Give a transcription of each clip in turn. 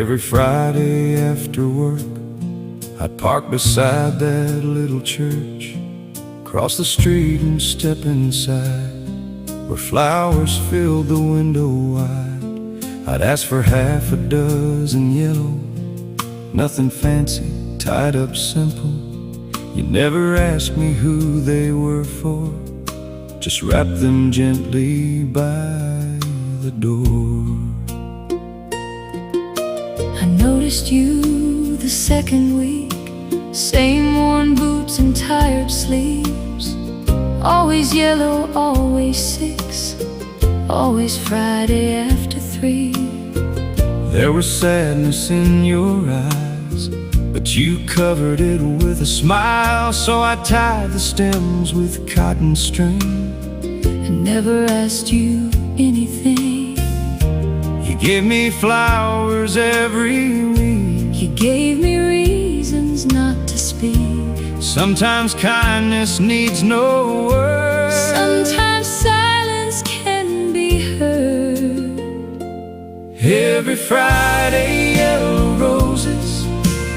Every Friday after work, I'd park beside that little church, cross the street and step inside, where flowers filled the window wide. I'd ask for half a dozen yellow, nothing fancy, tied up simple. You never asked me who they were for, just wrap them gently by the door. I noticed you the second week, same worn boots and tired sleeves, always yellow, always 6, always Friday after 3. There was sadness in your eyes, but you covered it with a smile. So I tied the stems with cotton string and never asked you anything. You gave me flowers every week. You gave me reasons not to speak. Sometimes kindness needs no words. Sometimes silence can be heard. Every Friday, yellow roses,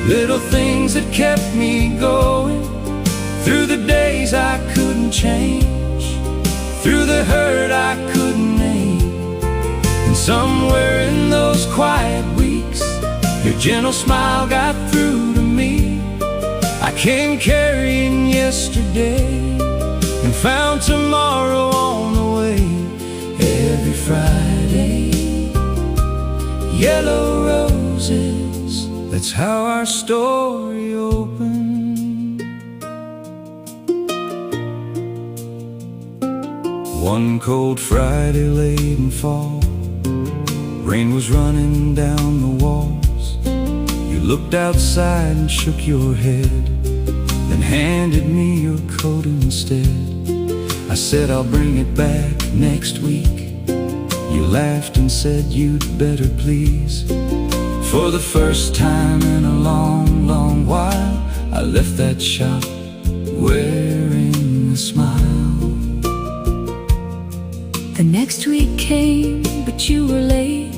little things that kept me going, through the days I couldn't change, through the hurt I couldn't name. And somewhere in those quiet weeks, your gentle smile got through to me. I came carrying yesterday and found tomorrow on the way. Every Friday, yellow roses, that's how our story opened. One cold Friday late in fall, rain was running down the walls. You looked outside and shook your head, then handed me your coat instead. I said I'll bring it back next week. You laughed and said you'd better please. For the first time in a long, long while, I left that shop wearing a smile. The next week came, but you were late.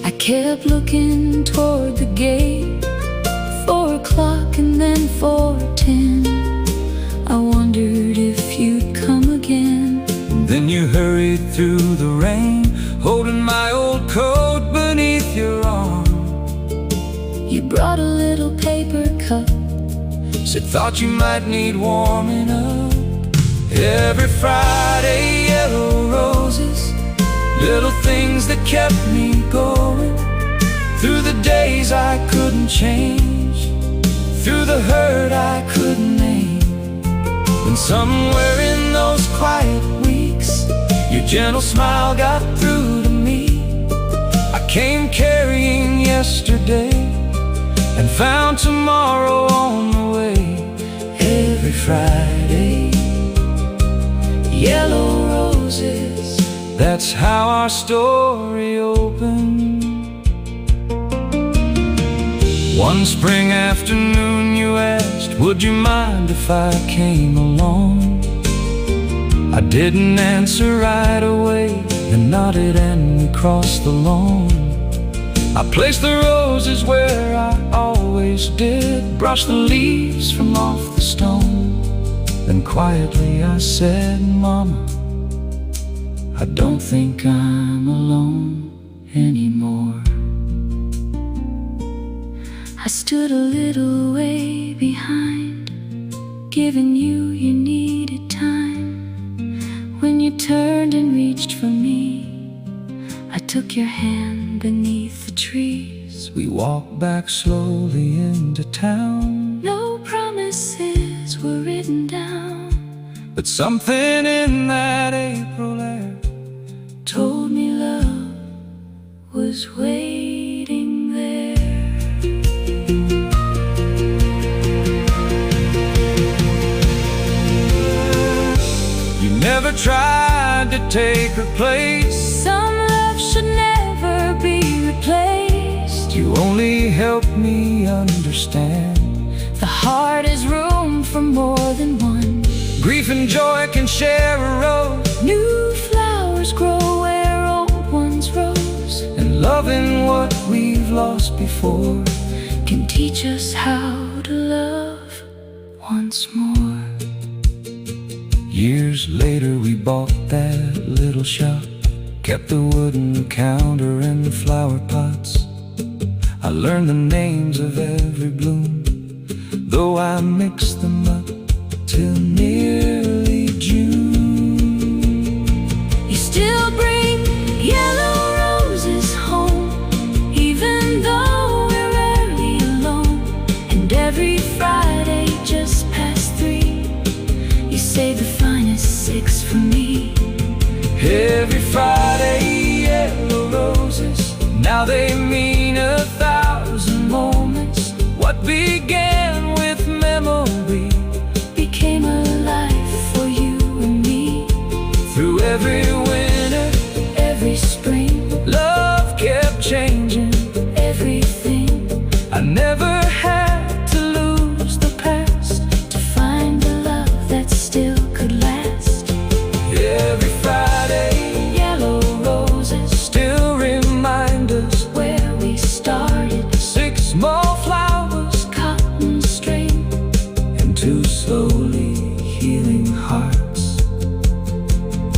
I kept looking toward the gate. 4 o'clock and then 4:10. I wondered if you'd come again. And then you hurried through the rain, holding my old coat beneath your arm. You brought a little paper cup, said thought you might need warming up. Every Friday, yellow roses, little things that kept me going, through the days I couldn't change, through the hurt I couldn't name. And somewhere in those quiet weeks, your gentle smile got through to me. I came carrying yesterday and found tomorrow on the way. Every Friday, yellow roses, that's how our story opened. One spring afternoon you asked, would you mind if I came along? I didn't answer right away, then nodded and we crossed the lawn. I placed the roses where I always did, brushed the leaves from off the stone. Then quietly I said, Mama, I don't think I'm alone anymore. I stood a little way behind, giving you your needed time. When you turned and reached for me, I took your hand beneath the trees. We walked back slowly into town. No promises were written down, but something in that April air told me love was waiting there. You never tried to take her place. Some love should never be replaced. You only helped me understand the heart is room for more than one. grief and joy can share a road. New flowers grow where old ones rose, And loving what we've we've lost before can teach us how to love once more. Years later we bought that little shop, kept the wooden counter and the flower pots. I learned the names of every bloom, though I mixed them up till nearly June. You still bring yellow roses home, even though we're rarely alone. And every Friday just past 3, you save the finest 6 for me. Every Friday, yellow roses, now they mean 1,000 moments. What began with memory became alive for you and me. through every winter, Every spring, love kept changing everything, I never had to lose the past to find the love that still could last. every Friday. Yellow roses, Still remind us where we started. 6 small flowers Cotton string, and 2 slowly healing hearts.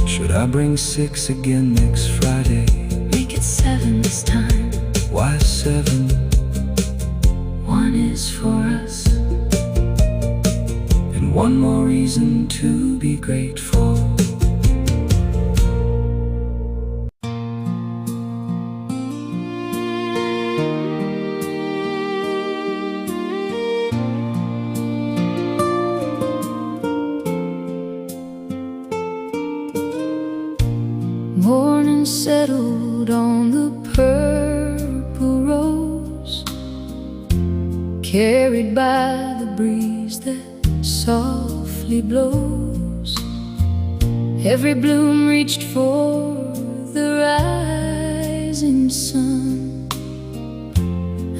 Should I bring 6 again next Friday? make it 7 this time. Why 7? 1 is for us, And one more reason to be grateful. morning settled on the purple rose, carried by the breeze that softly blows. Every bloom reached for the rising sun.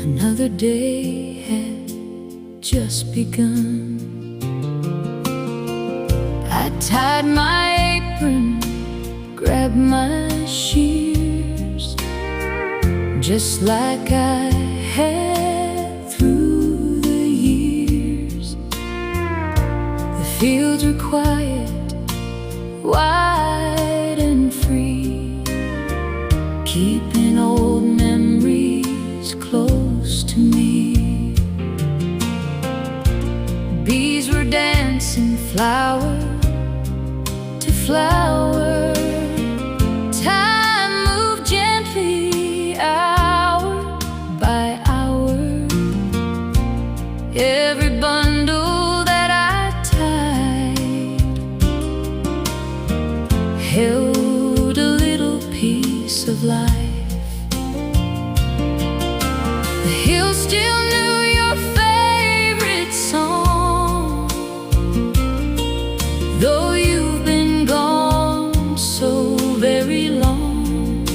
Another day had just begun. I tied my apron, grabbed my shears, just like I had through the years. The fields were quiet, wide and free, keeping old memories close to me. Bees were dancing flower to flower. Time moved gently, hour by hour. Every bundle that I tied held a little piece of life. The hills still knew your favorite song, though you've been gone so very long.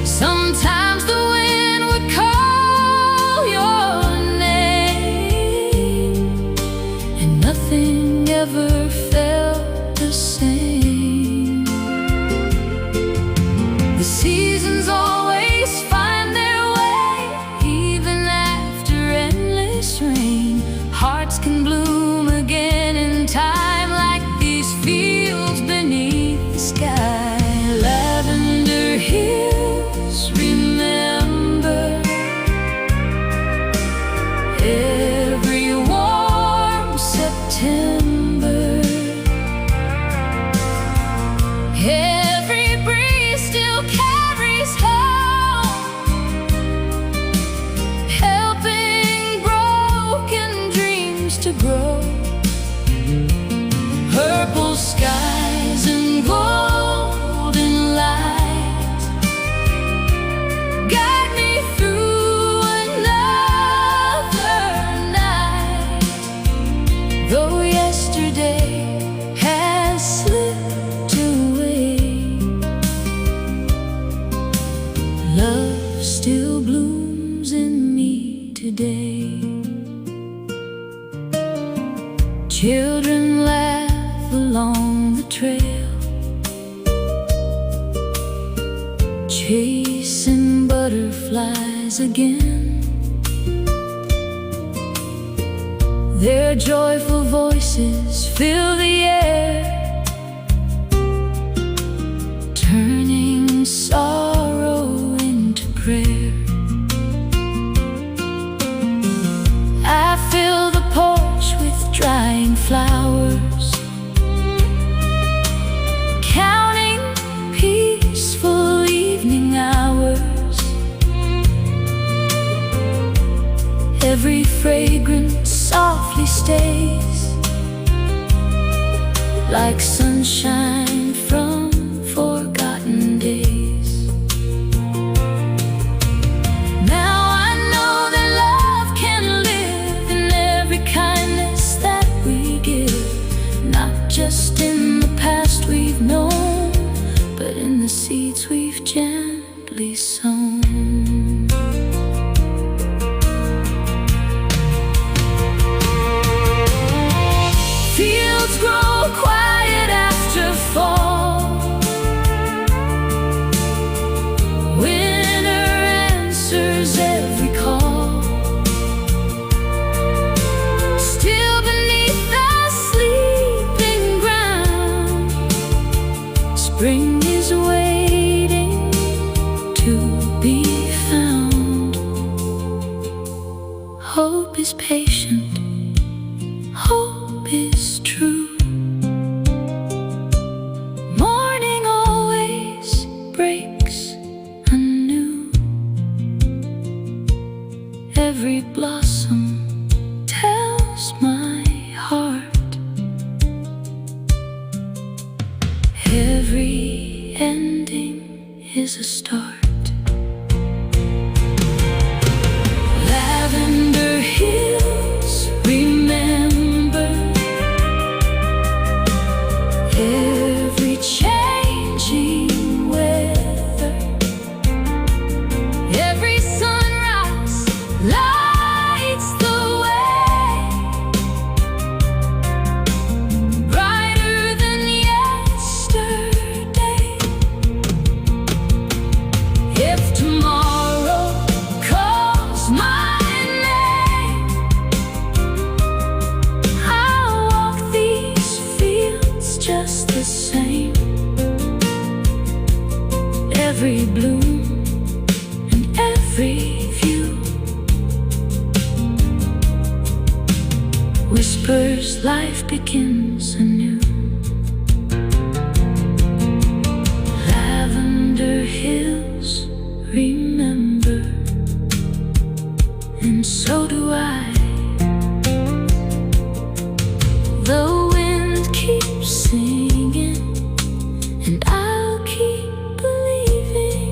Sometimes the wind would call your name, and nothing ever felt the same. The seasons always find their way, even after endless rain. Hearts can bloom again in time, like these fields beneath the sky. Lavender hills, remember every warm September. Every breeze still carries hope, helping broken dreams to grow. Purple skies and golden light guide me through another night. Though yesterday has slipped away, love still blooms in me today. Children laugh along the trail, chasing butterflies butterflies again. Their joyful voices fill the air, turning sorrow into prayer. I fill the porch with drying flowers, counting peaceful evening hours. Every fragrance softly stays, like sunshine from forgotten days. Now I know that love can live in every kindness that we give, not just in the past we've known, but in the seeds we've gently sown. Fields grow quiet after fall, winter answers every call. Still beneath the sleeping ground, spring is waiting to be found. Hope is patient, hope is true. Morning always breaks anew. Every blossom tells my heart, every ending is a start. Lavender hills, remember, every changing weather, every sunrise lights the way, brighter than yesterday. If tomorrow calls my name, I'll walk these fields just the same. Every bloom and every view whispers life begins anew. Lavender hills, remember, and so do I. The wind keeps singing, and I'll keep believing.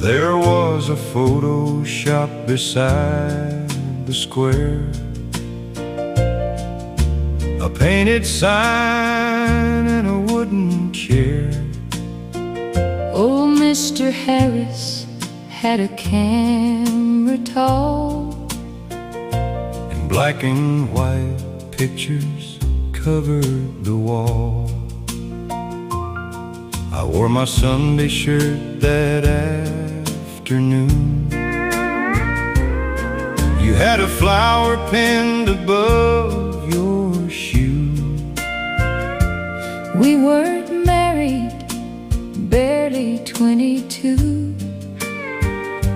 There was a photo shop beside the square, a painted sign and a wooden chair. Old Mr. Harris had a camera tall, And black and white pictures covered the wall. I wore my Sunday shirt that afternoon. You had a flower pinned above your shoe. we weren't married, barely 22,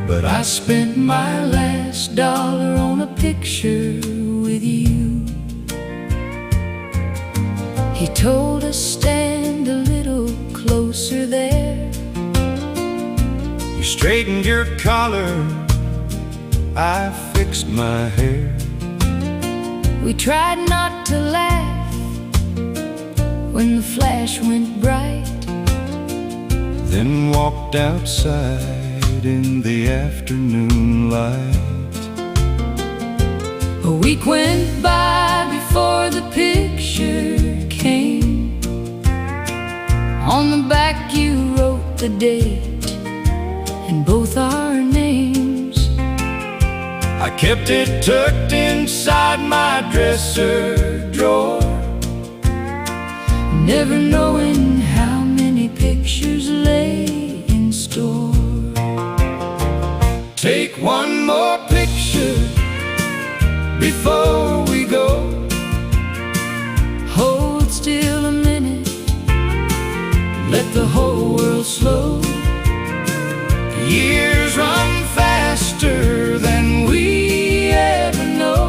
But I spent my last dollar on a picture with you. he told us stand a little closer there. You straightened your collar, I fixed my hair. We tried not to laugh when the flash went bright. Then walked outside in the afternoon light. A week went by before before the picture came. On the back you wrote the date and both our names. I kept it tucked inside my dresser drawer, never knowing how many pictures lay in store. Take one more picture before we go. Hold still a minute, let the whole world slow. Years run faster than we ever know,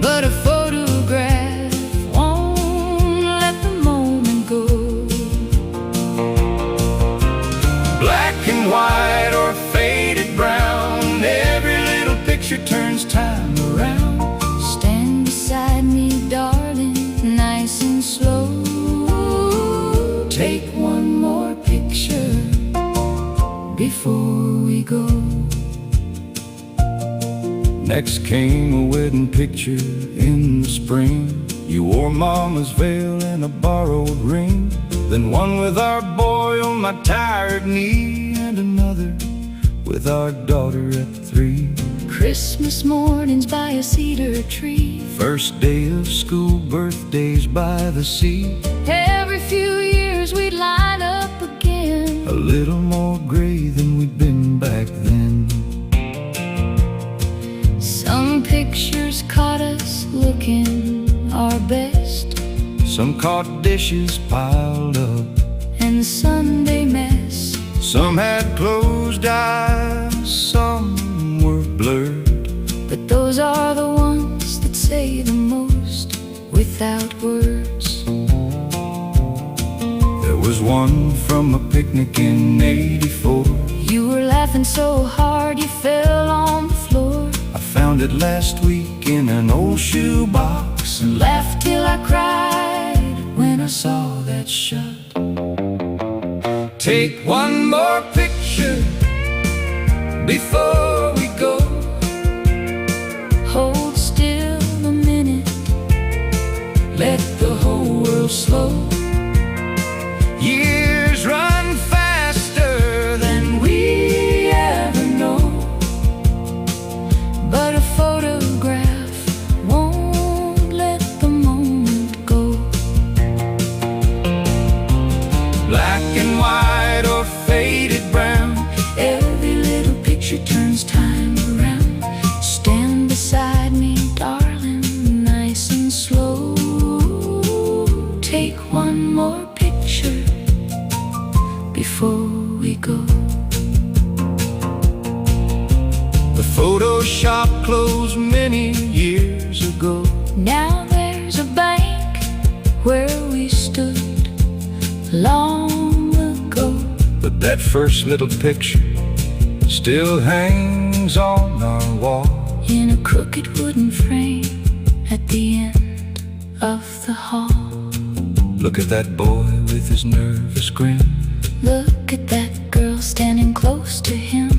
but a photograph won't let the moment go. black and white or faded brown, every little picture turns time around. Stand beside me, darling, nice and slow. Take one more picture before we go. Next came a wedding picture in the spring. You wore mama's veil and a borrowed ring. Then one with our boy on my tired knee, and another with our daughter at 3. Christmas mornings by a cedar tree, First day of school, birthdays by the sea. every few years we'd line up again. A little more gray than we'd been back then. Some pictures caught us looking our best, Some caught dishes piled up, and Sunday mess. some had closed eyes, some were blurred. But those are the ones that say the most without words. There was one from a picnic in '84. You were laughing so hard you fell on the floor. I found it last week in an old shoebox and Laughed till I cried when I saw that shot. take one more picture before we go. Hold still a minute, let the whole world slow. Years run faster than we ever know, But a photograph won't let the moment go. black and white or faded brown, Every little picture turns time around. Stand beside me, darling, nice and slow. Take one more picture before we go. the photo shop closed many years ago. Now there's a bank where we stood long ago. But that first little picture still hangs on our wall. In a crooked wooden frame at the end of the hall. Look at that boy with his nervous grin. Look at that girl standing close to him.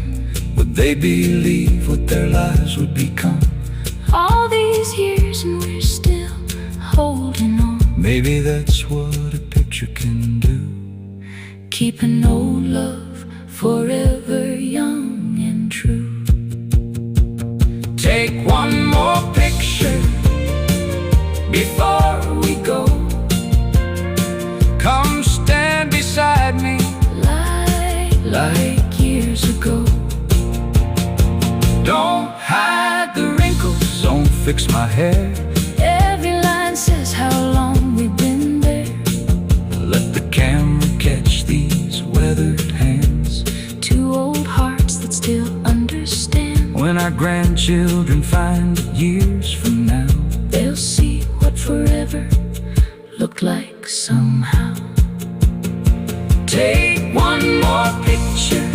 Would they believe what their lives would become? All these years and we're still holding on. Maybe that's what a picture can do. Keeping old love forever young and true. Take one more picture before we go. Come stand beside me Like years ago. Don't hide the wrinkles, don't fix my hair. Every line says how long we've been there. Let the camera catch these weathered hands. Two old hearts that still understand. When our grandchildren find it years from now, They'll see what forever looked like somehow. take one more picture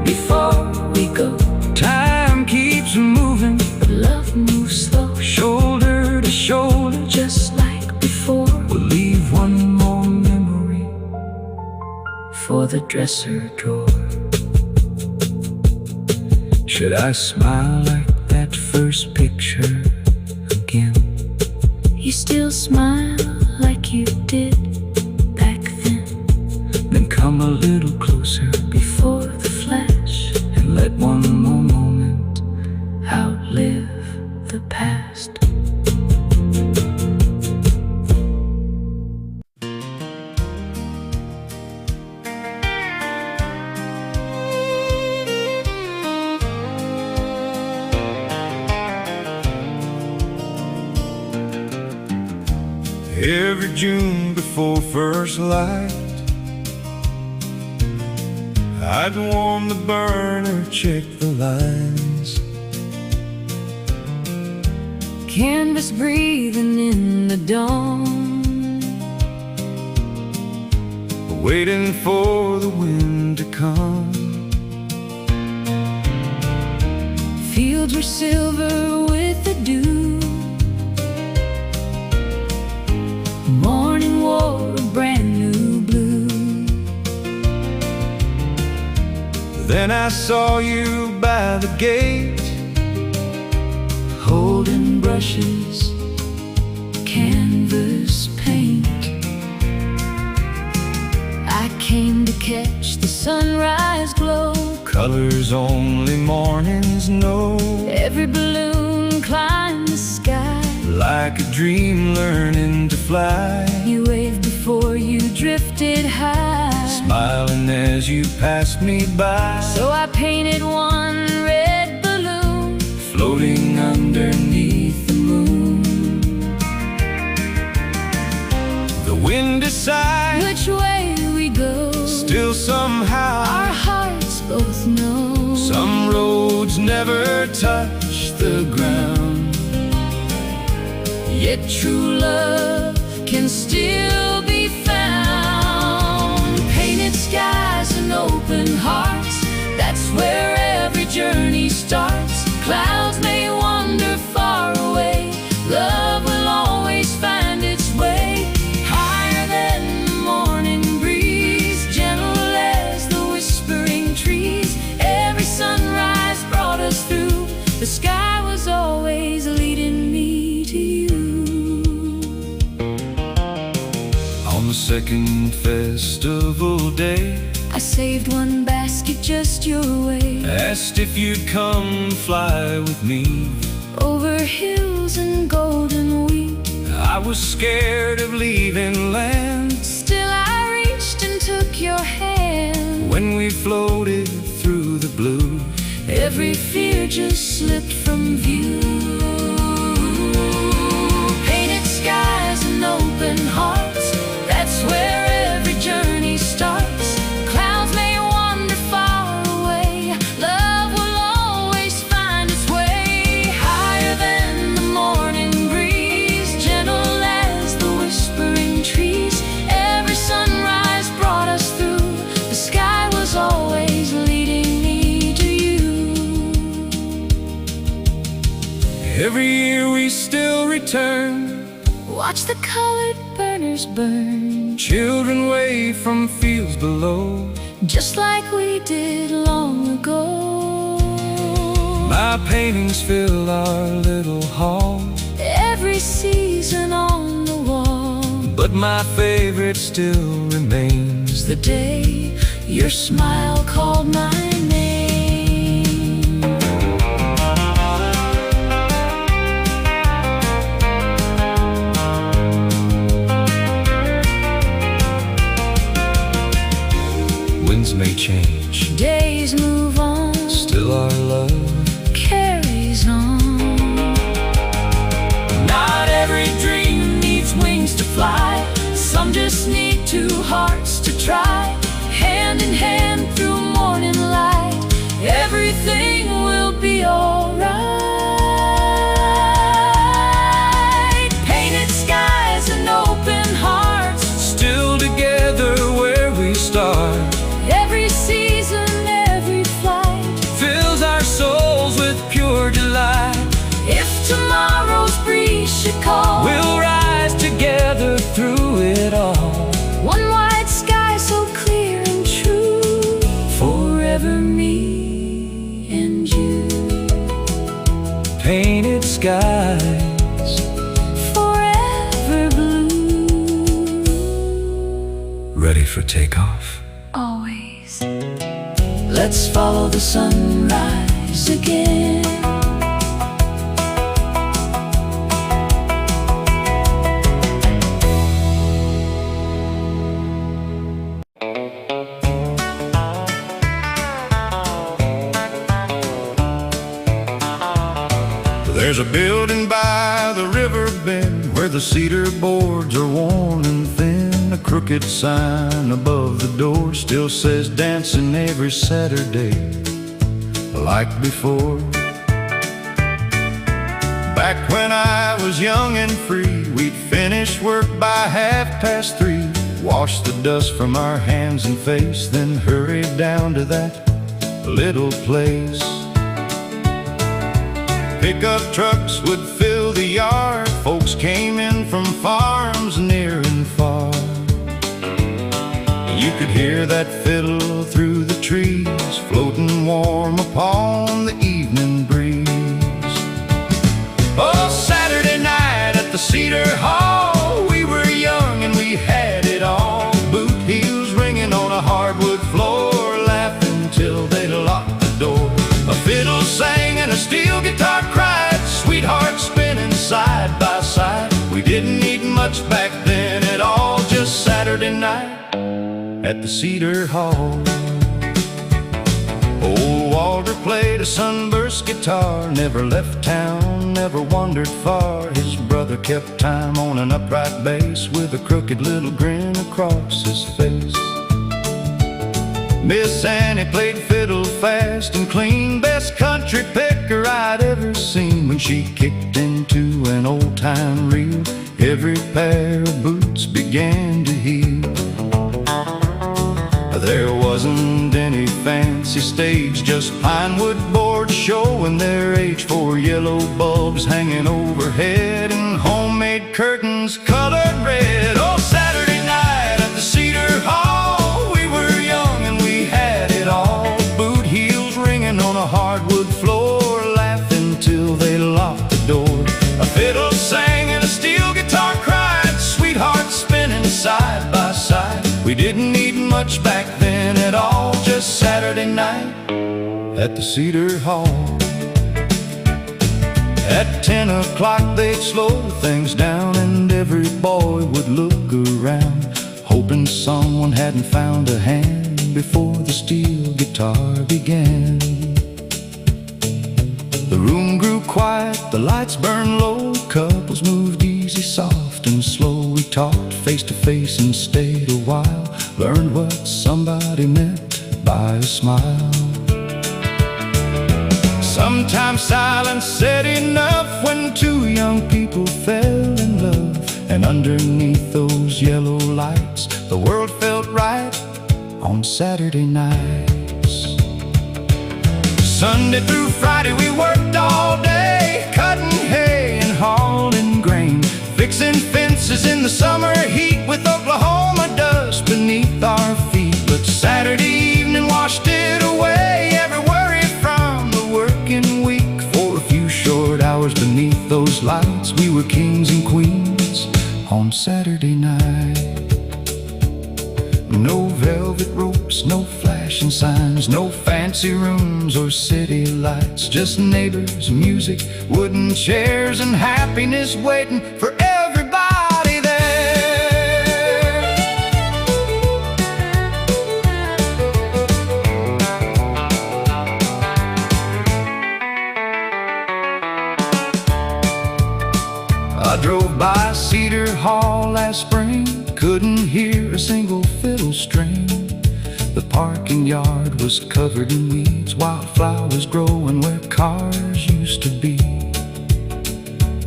Before we go, Time keeps moving, but love moves slow. shoulder to shoulder. Just like before, We'll leave one more memory for the dresser drawer. Should I smile like that first picture again. You still smile like you did back then. Then come a little closer Before the flash, and let one more moment outlive the past. Every June before first light, I'd warm the burner, check the lines. Canvas breathing in the dawn, Waiting for the wind to come. fields were silver with the dew. Morning wore a brand new blue. Then I saw you by the gate, Holding brushes, canvas paint. I came to catch the sunrise glow. colors only mornings know. Every balloon climbed the sky. Like a dream learning to fly, You waved before you drifted high. smiling as you passed me by. So I painted one red balloon, Floating underneath the moon. The wind decides, which way we go. still somehow Our hearts both know. some roads never touch the ground. Yet true love can still be found. Painted skies and open hearts, that's where every journey starts. Clouds may wander far away, love will always find its way. Higher than the morning breeze, gentle as the whispering trees. Every sunrise brought us through. The sky was always leading me to you. On the second festival day, I saved one basket just your way. asked if you'd come fly with me. Over hills and golden wheat, I was scared of leaving land. still I reached and took your hand. When we floated through the blue, Every fear just slipped from view. Painted skies and open hearts, that's where every journey starts. Clouds may wander far away, love will always find its way. Higher than the morning breeze, gentle as the whispering trees. Every sunrise brought us through. The sky was always leading me to you. every year we still return. Watch the colored burners burn, Children wave from fields below. just like we did long ago. My paintings fill our little hall, Every season on the wall, but my favorite still remains the day your smile called my name. Winds may change, Days move on, still our love carries on. Not every dream needs wings to fly. Some just need two hearts to try. Hand in hand through morning light, everything will be alright. Painted skies and open hearts, Still together where we start. every season, every flight. Fills our souls with pure delight. If tomorrow's breeze should call, We'll rise together through it all. one wide sky so clear and true, forever me and you. Painted skies ready for takeoff? Always. Let's follow the sunrise again. There's a building by the riverbed where the cedar boards are worn and thin. A crooked sign above the door still says dancing every Saturday like before. Back when I was young and free, we'd finish work by 3:30, wash the dust from our hands and face, then hurry down to that little place. Pickup trucks would fill the yard. Folks came in from farms near and far. You could hear that fiddle through the trees, floating warm upon the evening breeze. Oh, Saturday night at the Cedar Hall, we were young and we had it all. Boot heels ringing on a hardwood floor, laughing till they locked the door. A fiddle sang and a steel guitar cried, sweethearts spinning side by side. We didn't need much back then at all, just Saturday night at the Cedar Hall. Old Walter played a sunburst guitar, never left town, never wandered far. His brother kept time on an upright bass with a crooked little grin across his face. Miss Annie played fiddle fast and clean, best country picker I'd ever seen. When she kicked into an old-time reel, every pair of boots began to heal. There wasn't any fancy stage, just pine wood boards showing their age, 4 yellow bulbs hanging overhead and homemade curtains colored red. Oh, Saturday night at the Cedar Hall, we were young and we had it all. Boot heels ringing on a hardwood floor, laughing till they locked the door. A fiddle sang and a steel guitar cried, sweethearts spinning side by side. We didn't need much back then at all, just Saturday night at the Cedar Hall. At 10 o'clock they'd slow things down and every boy would look around, hoping someone hadn't found a hand before the steel guitar began. The room grew quiet, the lights burned low, couples moved easy, soft and slow. We talked face to face and stayed a while, learned what somebody meant by a smile. Sometimes silence said enough when two young people fell in love, and underneath those yellow lights the world felt right on Saturday nights. Sunday through Friday we worked all day, cutting hay and hauling grain, fixing fences in the summer heat with Oklahoma dust beneath our feet. But Saturday evening washed it away, every worry from the working week. For a few short hours beneath those lights, we were kings and queens on Saturday night. No velvet ropes, no flashing signs, no fancy rooms or city lights, just neighbors, music, wooden chairs, and happiness waiting for everybody there. I drove by Cedar Hall last spring, couldn't hear a single fiddle string. The parking yard was covered in weeds, wildflowers growing where cars used to be.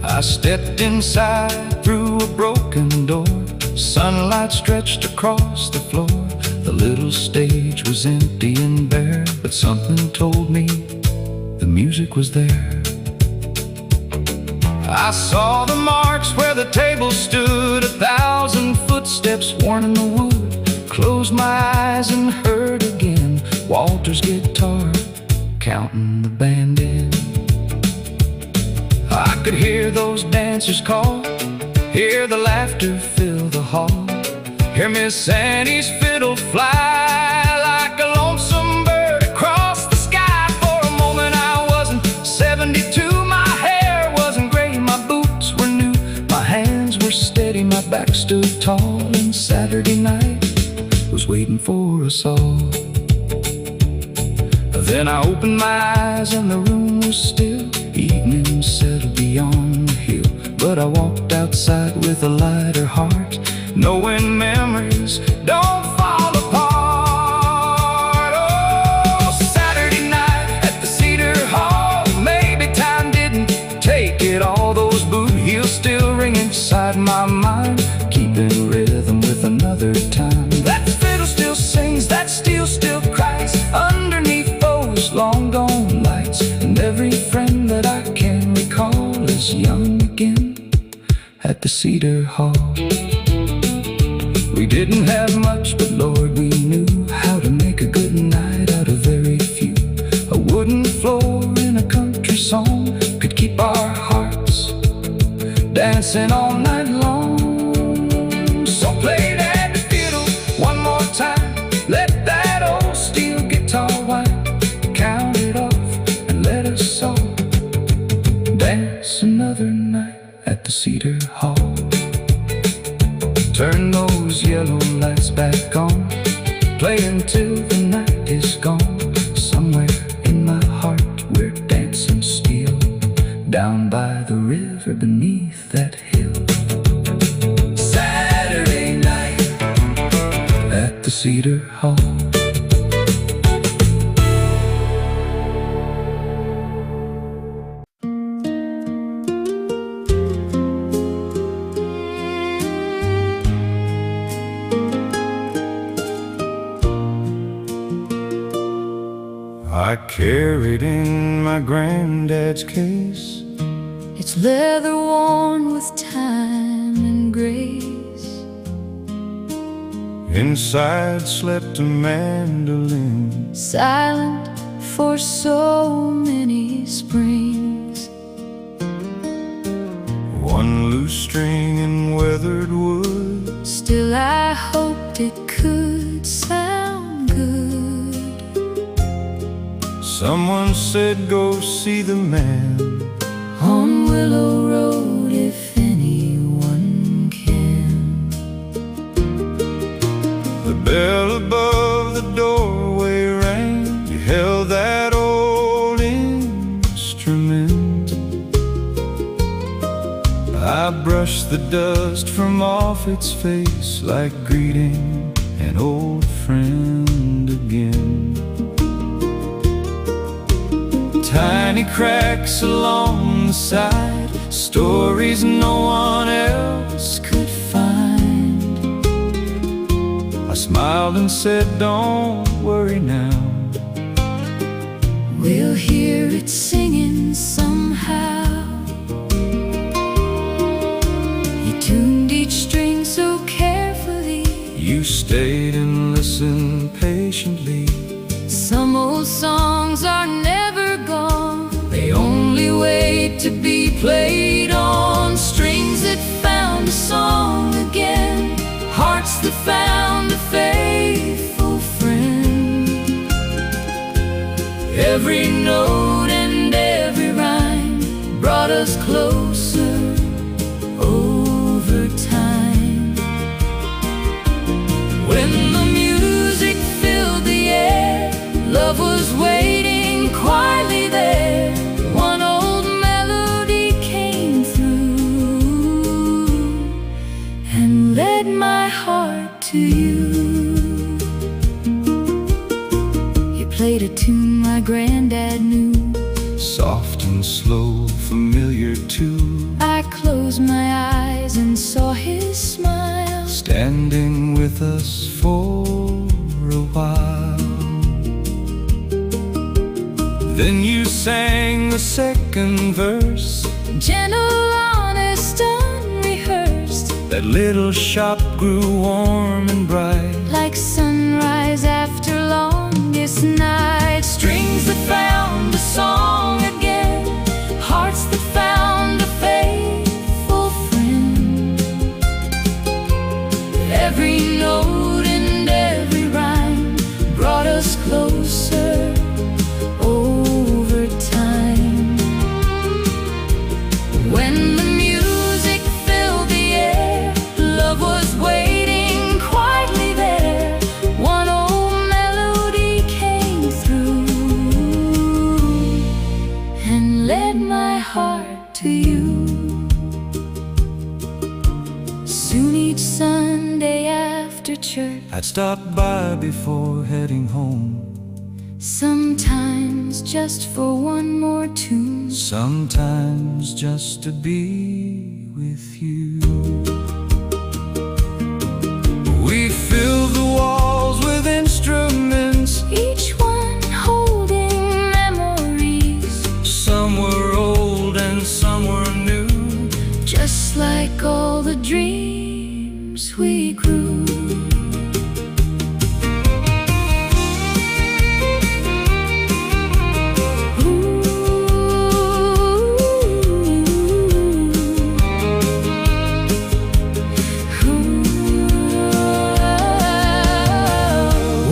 I stepped inside through a broken door, sunlight stretched across the floor. The little stage was empty and bare, but something told me the music was there. I saw the marks where the table stood, 1,000 footsteps worn in the wood. Closed my eyes and heard again Walter's guitar counting the band in. I could hear those dancers call, hear the laughter fill the hall. Hear Miss Annie's fiddle fly like a lonesome bird across the sky. For a moment I wasn't 72. My hair wasn't gray, my boots were new, my hands were steady, my back stood tall, and Saturday night was waiting for us all. Then I opened my eyes and the room was still. Evening settled beyond the hill, but I walked outside with a lighter heart, knowing memories don't fall apart. Oh, Saturday night at the Cedar Hall, maybe time didn't take it all. Those boot heels still ring inside my mind, keeping rhythm with another time. That fiddle still sings, that steel still cries underneath those long gone lights. And every friend that I can recall is young again at the Cedar Hall. We didn't have much, but Lord, we knew how to make a good night out of very few. A wooden floor in a country song could keep our hearts dancing all night long. So play that fiddle one more time, let that old steel guitar whine, count it off and let us all dance another night at the Cedar Hall. Turn those yellow lights back on, play until the night is gone. Somewhere in my heart we're dancing still, down by the river beneath that hill. Saturday night at the Cedar Hall. I carried in my granddad's case. It's leather worn with time and grace. Inside slept a mandolin, Silent for so many springs. one loose string in weathered wood. Still I hoped it could sound good. Someone said go see the man On Willow Road if anyone can. The bell above the doorway rang. He held that old instrument. I brushed the dust from off its face, like greeting an old friend again. Tiny cracks along the side, stories no one else could find. I smiled and said, don't worry now, We'll hear it singing somehow. He tuned each string so carefully. you stayed and listened patiently. Some old songs are never gone, they only wait to be played on. Strings that found a song again, hearts that found a faithful friend. Every note and every rhyme brought us closer over time. When the music filled the air, love was waiting quietly there. One old melody came through and led my heart to you. You played a tune my granddad knew, Soft and slow, familiar too. I closed my eyes and saw his smile, Standing with us for a while. Then you sang the second verse, gentle, honest, unrehearsed. that little shop grew warm and bright. Like sunrise after longest night. Strings that found a song again, hearts that found a faithful friend. Every note and every rhyme brought us closer over time. When the music filled the air, love was waiting quietly there. One old melody came through and led my heart to you. Soon each Sunday after church, I'd stop by before heading home. sometimes just for one more tune, Sometimes just to be with you. We filled the walls with instruments, each one holding memories, some were old and some were new. just like all the dreams we grew.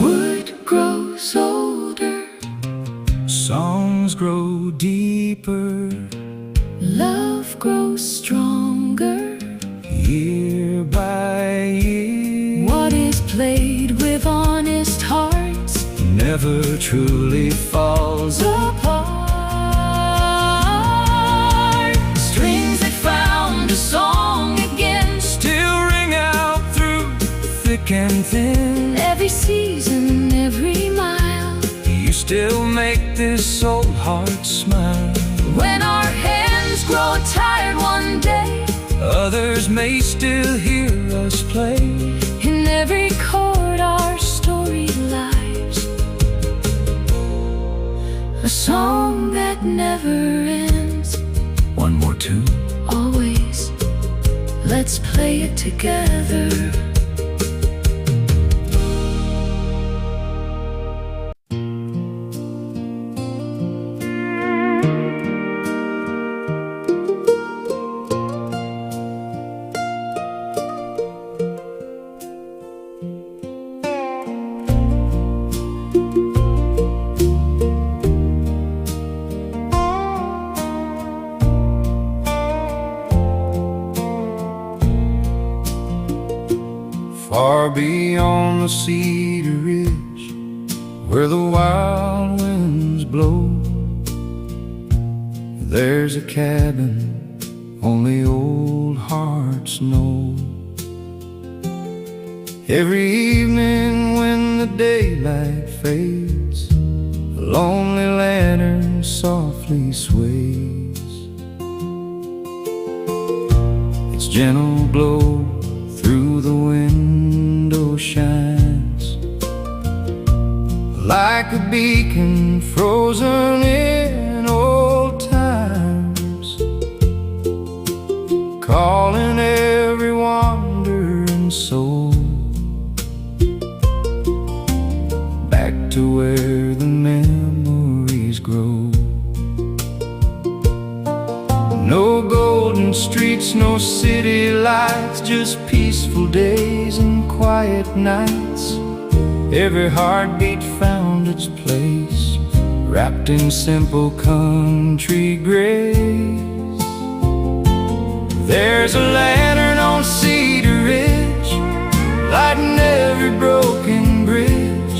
Wood grows older, Songs grow deeper, love grows stronger. year by year. What is played with honest hearts Never truly falls apart. Strings that found a song again, still ring out through thick and thin. every season, every mile. You still make this old heart smile. When our hands grow tired one day, Others may still hear us play. in every chord our story lies, a song that never ends. One more tune. Always, let's play it together. Far beyond the cedar ridge, where the wild winds blow, there's a cabin only old hearts know. Every evening when the daylight fades, a lonely lantern softly sways. Its gentle glow through the window shines like a beacon frozen in old times, calling every wandering soul back to where the memories grow. No golden streets, no city lights, just peaceful days and quiet nights. Every heartbeat found its place, wrapped in simple country grace. There's a lantern on Cedar Ridge, lighting every broken bridge,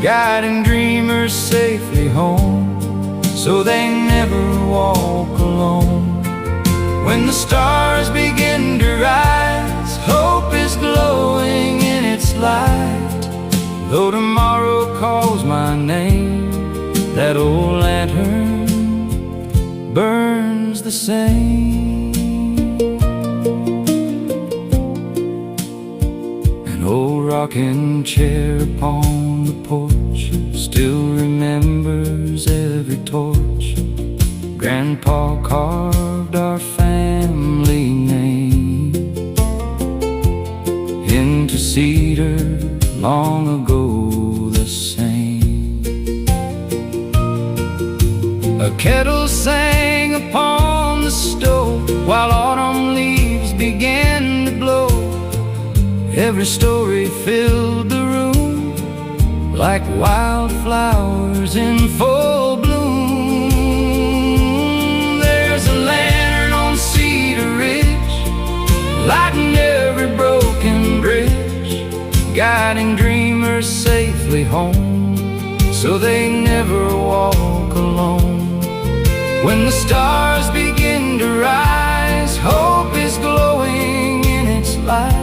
guiding dreamers safely home, so they never walk alone. When the stars begin to rise, hope is glowing in its light. Though tomorrow calls my name, that old lantern burns the same. An old rocking chair upon the porch still remembers every torch. Grandpa carved our family name into cedar long ago the same. A kettle sang upon the stove while autumn leaves began to blow. Every story filled the room like wildflowers in full bloom. There's a lantern on Cedar Ridge, lighting every broken bridge, guiding dreamers safely home, so they never walk alone. When the stars begin to rise, hope is glowing in its light.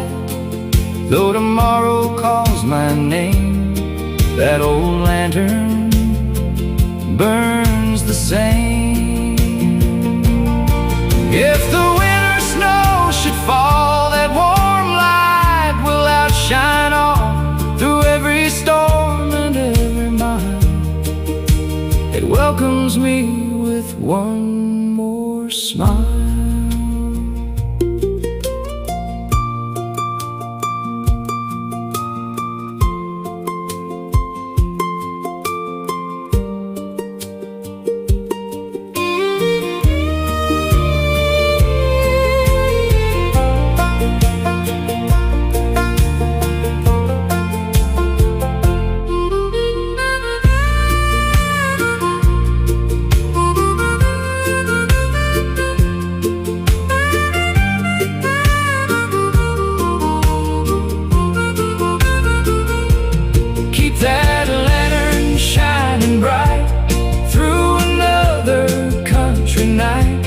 Though tomorrow calls my name, that old lantern burns the same. If the winter snow should fall, that warm light will outshine all through every storm and every mile. It welcomes me with one more smile. That lantern shining bright through another country night.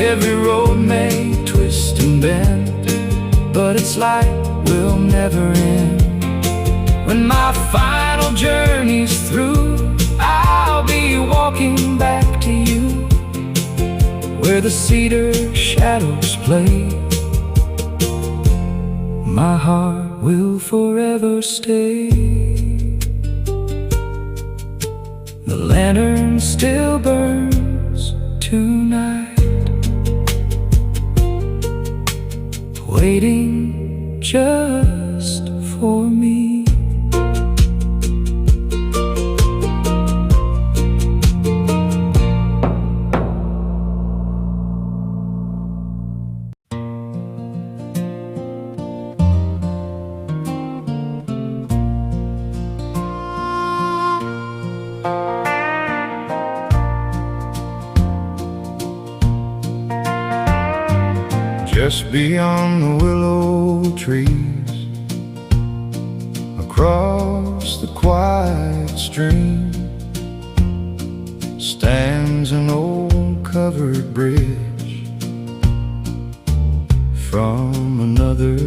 Every road may twist and bend, but its light will never end. When my final journey's through, I'll be walking back to you, where the cedar shadows play. My heart will forever stay. The lantern still burns tonight, waiting just for me. Just beyond the willow trees, across the quiet stream, stands an old covered bridge from another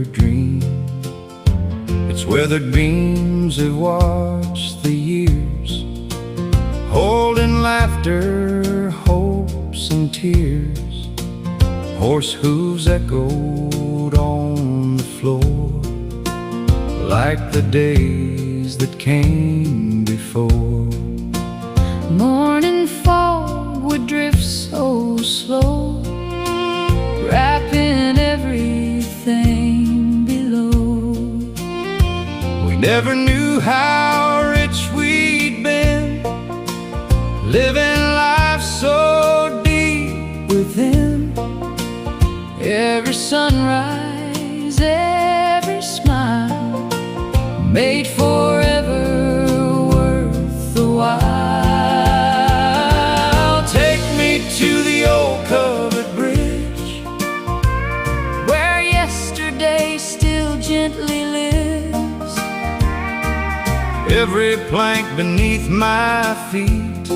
dream. Its weathered beams have watched the years, holding laughter, hopes and tears. Horse hooves echoed on the floor like the days that came before. Morning fog would drift so slow, wrapping everything below. We never knew how rich we'd been, living life so deep within. Every sunrise, every smile, made forever worth the while. Take me to the old covered bridge, where yesterday still gently lives. Every plank beneath my feet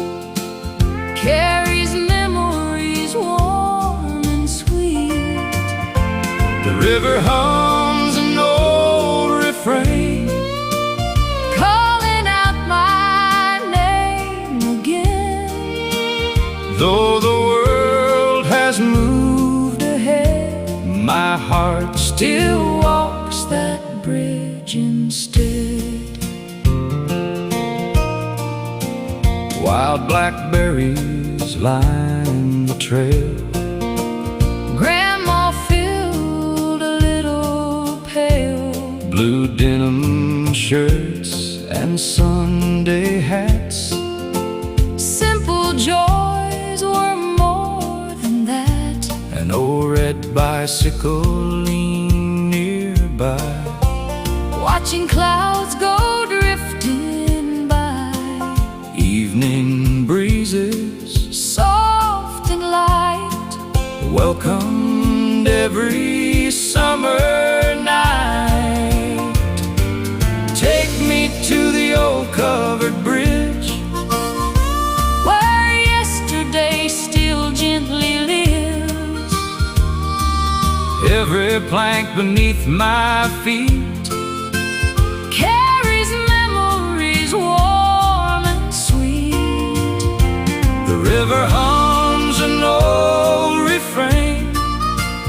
carries memories warm and sweet. The river hums an old refrain, calling out my name again. though the world has moved ahead, my heart Still walks that bridge instead. Wild blackberries line the trail, Grandma filled a little pail, blue denim shirts and Sunday hats. simple joys were more than that. An old red bicycle leaned nearby, watching clouds go drifting by. Evening breezes Soft and light, welcomed every summer night. Take me to the old covered bridge where yesterday still gently lives. Every plank beneath my feet Carries memories warm and sweet. The river hums an old refrain,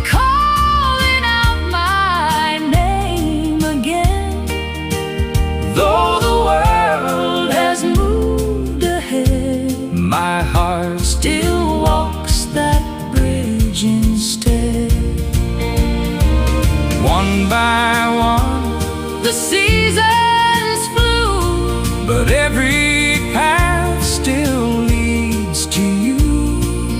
Calling out my name again. though the World has moved ahead, my heart still walks that bridge instead. one by one, The seasons flew, but every path still leads to you.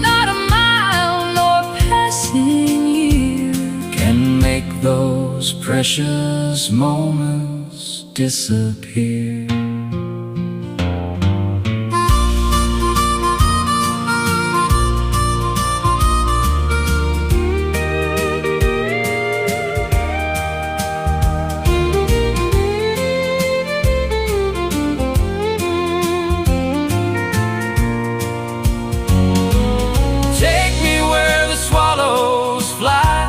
not a mile nor passing year Can make those precious moments disappear. Take me where the swallows fly,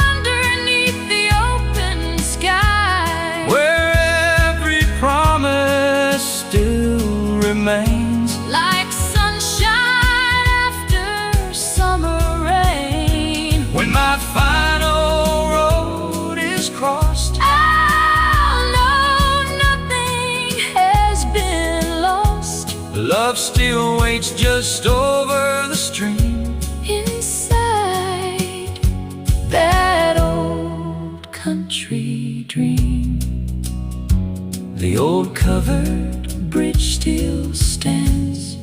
underneath the open sky, where every promise still remains. like sunshine after summer rain. When my final road is crossed, I'll know nothing has been lost. love still waits just over the stream. Inside that old country dream, The old covered bridge still stands,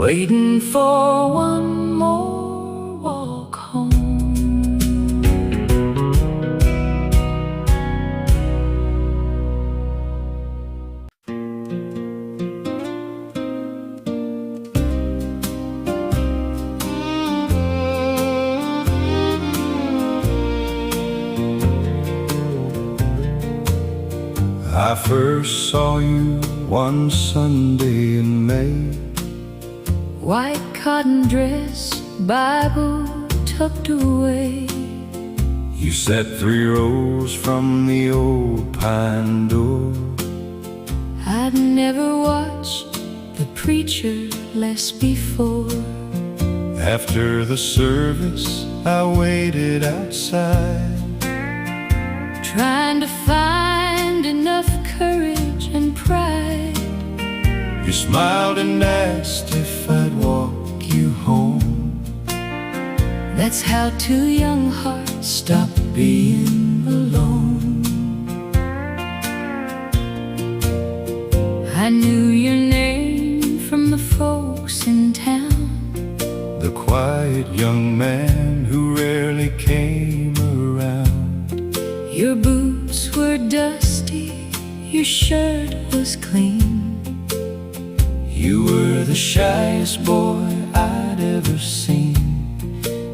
waiting for one more walk home. I first saw you one Sunday in May. White cotton dress, Bible tucked away. You sat 3 rows from the old pine door. I'd never watched the preacher less before. After the service, I waited outside, Trying to find enough courage and pride. You smiled and asked if I'd walk you home. That's how two young hearts stop being alone. I knew your name from the folks in town, The quiet young man who rarely came around. your boots were dusty, your shirt was clean. You were the shyest boy I'd ever seen.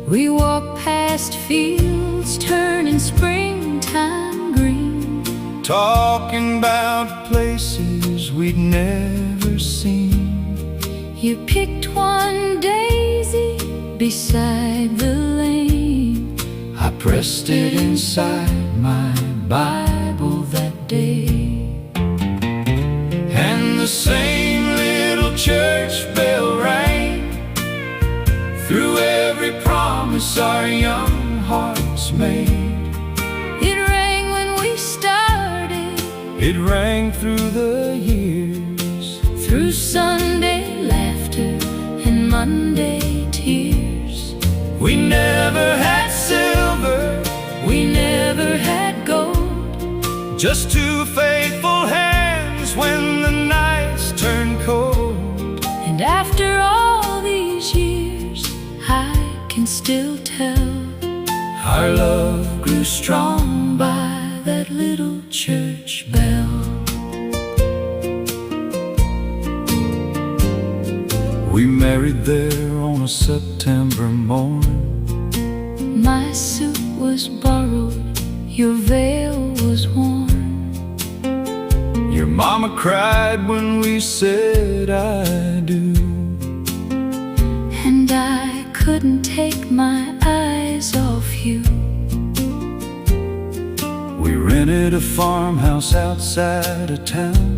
We walked past fields turning springtime green, Talking about places we'd never seen. You picked one daisy beside the lane. I pressed it inside my Bible that day. And the same little church bell rang through every promise our young hearts made. It rang when we started, It rang through the years, through Sunday laughter and Monday tears. we never had silver, We never had gold, just 2 faithful hands when the nights turned cold. and after all these years I can still tell Our love grew strong by little church bell. We married there on a September morning. My suit was borrowed, your veil was worn. Your mama cried when we said I do. And I couldn't take my eyes off you. We rented a farmhouse outside of town.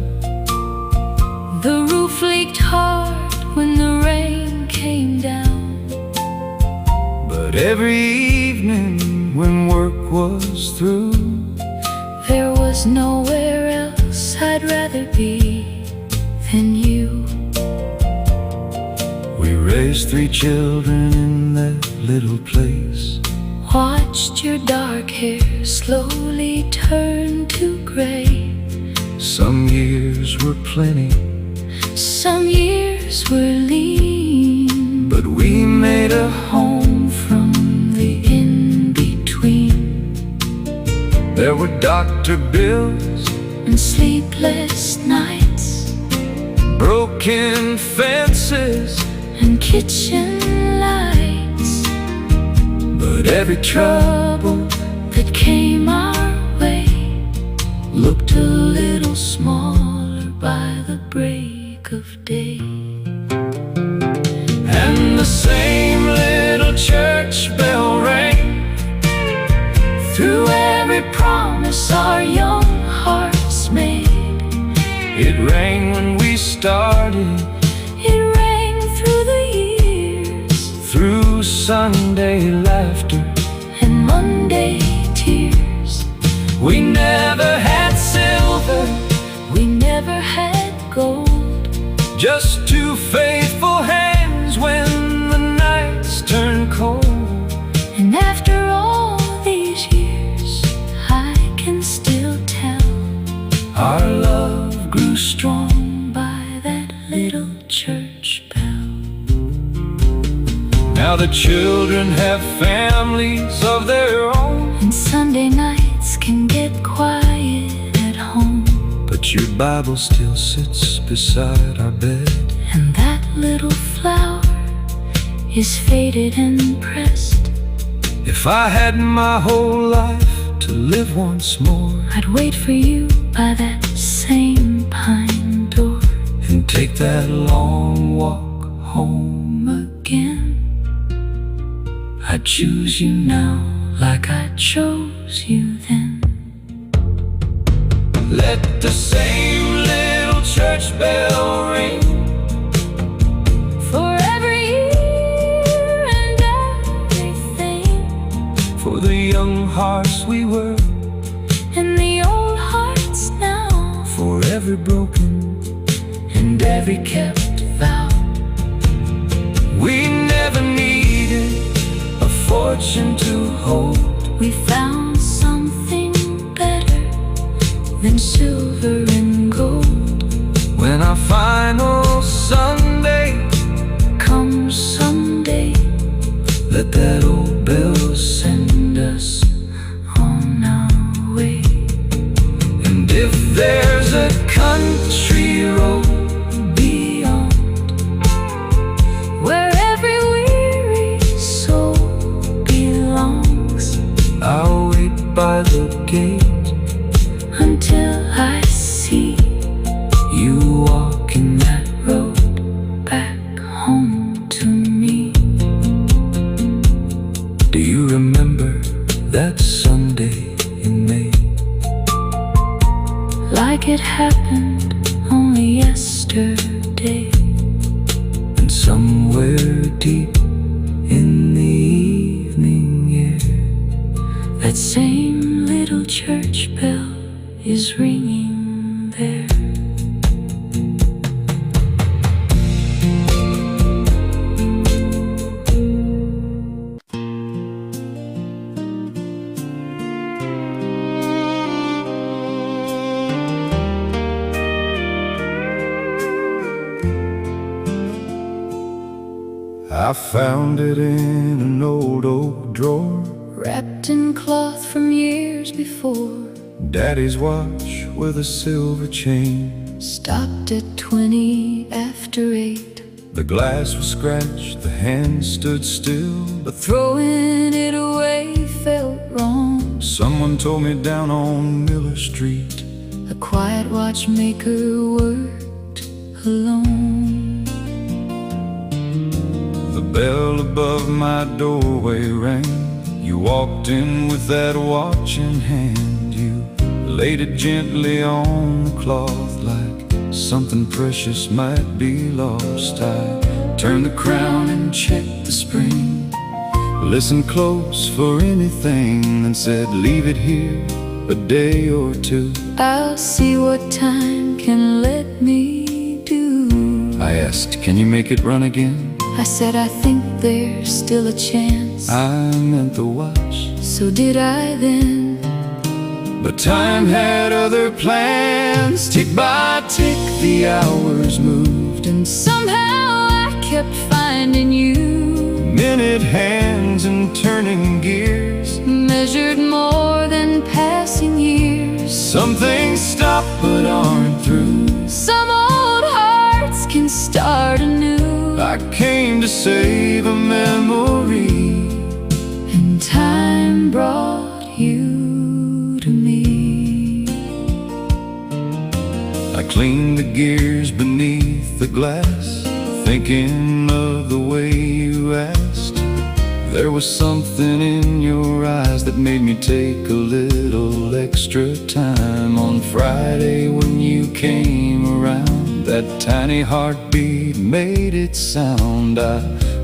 The roof leaked hard when the rain came down. But every evening when work was through, there was nowhere else I'd rather be than you. we raised 3 children in that little place. Watched your dark hair slowly turn to gray. Some years were plenty, Some years were lean, but we made a home from the in-between. There were doctor bills, And sleepless nights, broken fences, and kitchen lights. but every trouble that came our way looked a little smaller by the break of day. and the same little church bell rang Through every promise our young hearts made, It rang when we started, it rang through the years, through Sunday laughter. and Monday tears. We never had silver, We never had gold, just 2 faithful hands when the nights turned cold. and after all these years I can still tell Our love grew strong by that little church bell. Now the children have families of their own, And Sunday nights can get quiet at home, but your Bible still sits beside our bed. and that little flower is faded and pressed. If I had my whole life to live once more, I'd wait for you by that same pine door and take that long walk home again. I'd choose you now like I chose you then. Let the same little church bell ring For every year and everything, for the young hearts we were, and the old hearts now, for every broken and every kept vow. we never needed a fortune to hold. We found something better than silver and gold. When our final Sunday Come someday, let that old bell send us on our way. And if there's a country road Beyond, where every weary soul belongs, I'll wait by the gate until I see you walking that road back home to me. Do you remember that Sunday in May? Like it happened only yesterday. And somewhere deep in the evening air, That same little church bell is ringing there. I found it in an old oak drawer, Wrapped in cloth from years before. Daddy's watch with a silver chain stopped at 20 after 8. The glass was scratched, the hand stood still, but Throwing it away felt wrong. someone told me down on Miller Street A quiet watchmaker worked alone. the bell above my doorway rang. You walked in with that watch in hand. You laid it gently on the cloth like something precious might be lost. I turned the crown and checked the spring, listened close for anything, then said, leave it here a day or two. I'll see what time can let me do. I asked, can you make it run again? I said I think there's still a chance. I meant the watch, So did I then. but time had other plans. Tick by tick the hours moved, And somehow I kept finding you. minute hands and turning gears. Measured more than passing years. Some things stop but aren't through. Some old hearts can start anew. I came to save a memory, And time brought you to me. I cleaned the gears beneath the glass, thinking of the way you asked. There was something in your eyes that made me take a little extra time. On Friday when you came around, that tiny heartbeat made it sound. I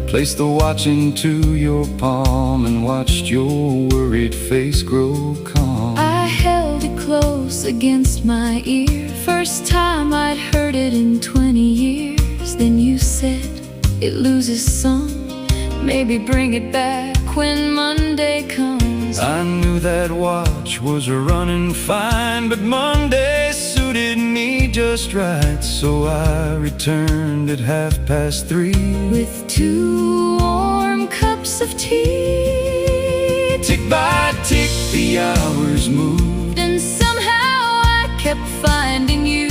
placed the watch into your palm and watched your worried face grow calm. I held it close against my ear. First time I'd heard it in 20 years. Then you said, it loses some, maybe bring it back when Monday comes. I knew that watch was running fine, but Monday suited me just right. So I returned at 3:30 With 2 warm cups of tea. Tick by tick the hours moved, And somehow I kept finding you.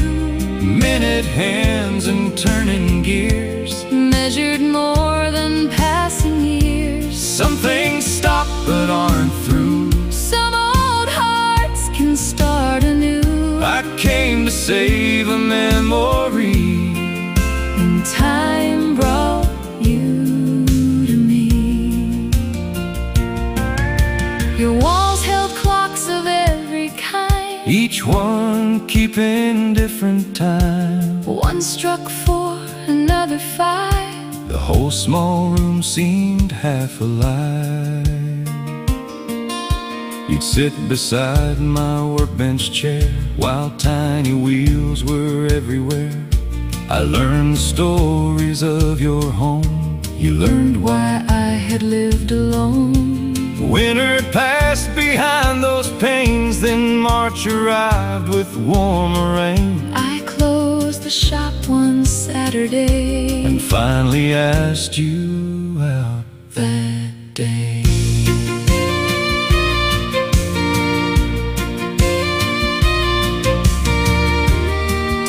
minute hands and turning gears. Measured more than passing years. Some things stop but aren't through. Some old hearts can start anew. I came to save a memory, And time brought you to me. Your walls held clocks of every kind. each one keeping different time. One struck 4, another 5. The whole small room seemed half alive. You'd sit beside my workbench chair while tiny wheels were everywhere. I learned the stories of your home. You learned why I had lived alone. winter passed behind those panes, then March arrived with warmer rain. I closed the shop one Saturday And finally asked you out that day.